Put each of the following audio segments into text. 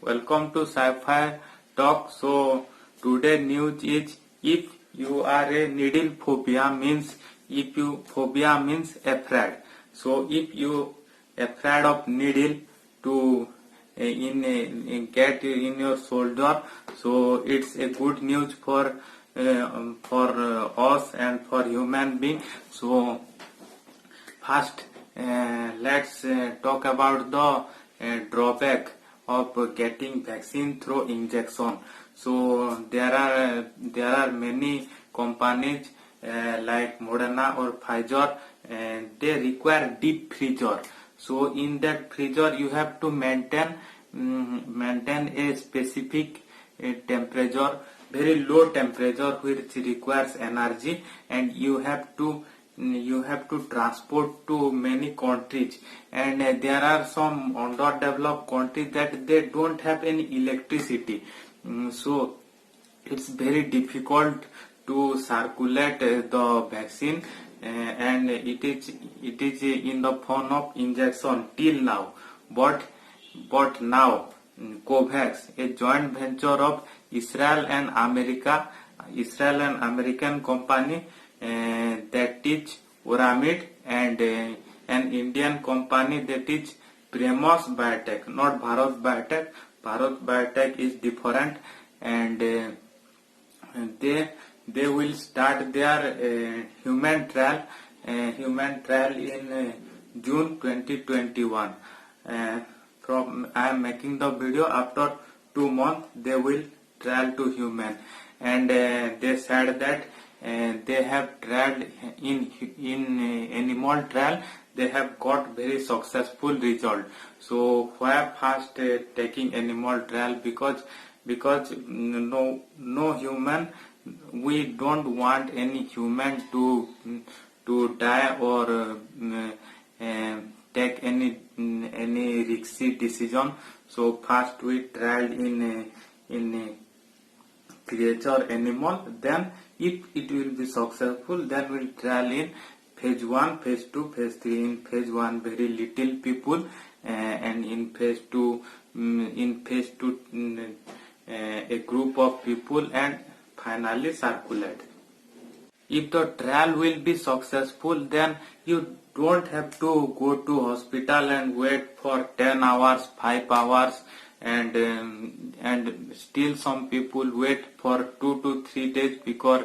welcome to Sci-Fi Talk. So today news is if you are a needle phobia means afraid. So if you afraid of needle to get in your shoulder, so it's a good news for us and for human being. So first let's talk about the drawback of getting vaccine through injection. So there are many companies like Moderna or Pfizer, and they require deep freezer. So in that freezer you have to maintain a specific temperature, very low temperature, which requires energy, and you have to transport to many countries, and there are some underdeveloped countries that they don't have any electricity. So it's very difficult to circulate the vaccine, and it is in the form of injection till now. But now COVAX, a joint venture of Israel and American company, that is Oramid, and an Indian company that is Premas Biotech, not Bharat Biotech. Bharat Biotech is different, and they will start their human trial in June 2021. From I am making the video, after 2 months they will trial to human, and they said that they have tried in animal trial, they have got very successful result. So why first taking animal trial? Because no human, we don't want any human to die or take any risky decision. So first we tried in creature animal, then if it will be successful, then we'll trial in phase 1, phase 2, phase 3. In phase 1 very little people, and in phase 2 a group of people, and finally circulate. If the trial will be successful, then you don't have to go to hospital and wait for 10 hours, 5 hours, and still some people wait for 2 to 3 days because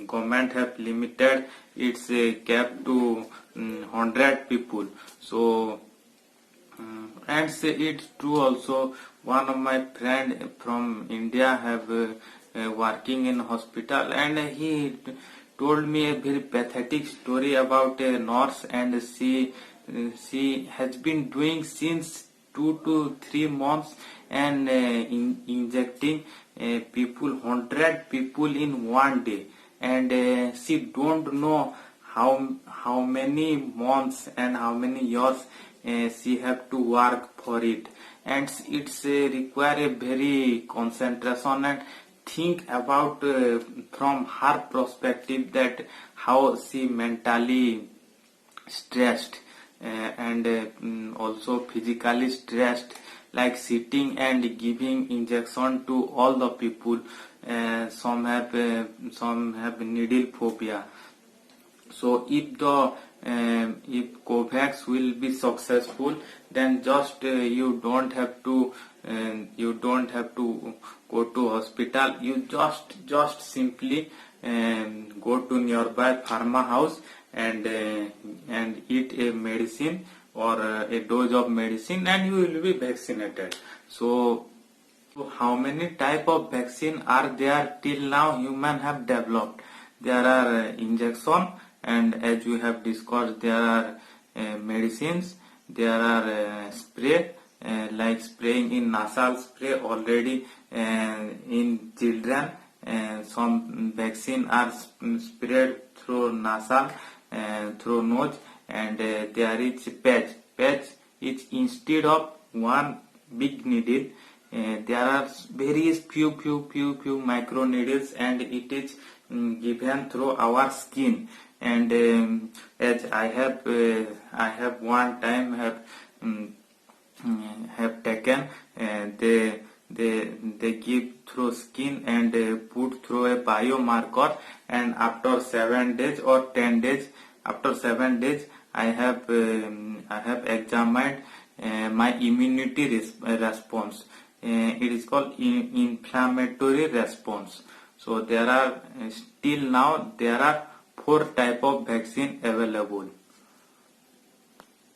government have limited its cap to 100 people. So and say it's true also. One of my friend from India have working in hospital, and he told me a very pathetic story about a nurse, and she has been doing since 2 to 3 months, and injecting 100 people in one day, and she don't know how many months and how many years she have to work for it, and it's require a very concentration. And think about from her perspective that how she mentally stressed, and also physically stressed, like sitting and giving injection to all the people. Some have needle phobia. So if COVAX will be successful, then just you don't have to go to hospital. You just simply go to nearby pharma house and eat a medicine or a dose of medicine, and you will be vaccinated. So how many type of vaccine are there till now human have developed? There are injection, and as we have discussed, there are medicines, there are spray, like spraying in nasal spray already in children. Some vaccine are sprayed through nasal, through nose, and there is patch is instead of one big needle. There are very few micro needles, and it is given through our skin. And as I have one time have have taken, they give through skin and put through a biomarker, and after 7 days or 10 days, after 7 days I have examined my immunity response. It is called inflammatory response. So there are still now there are 4 type of vaccine available.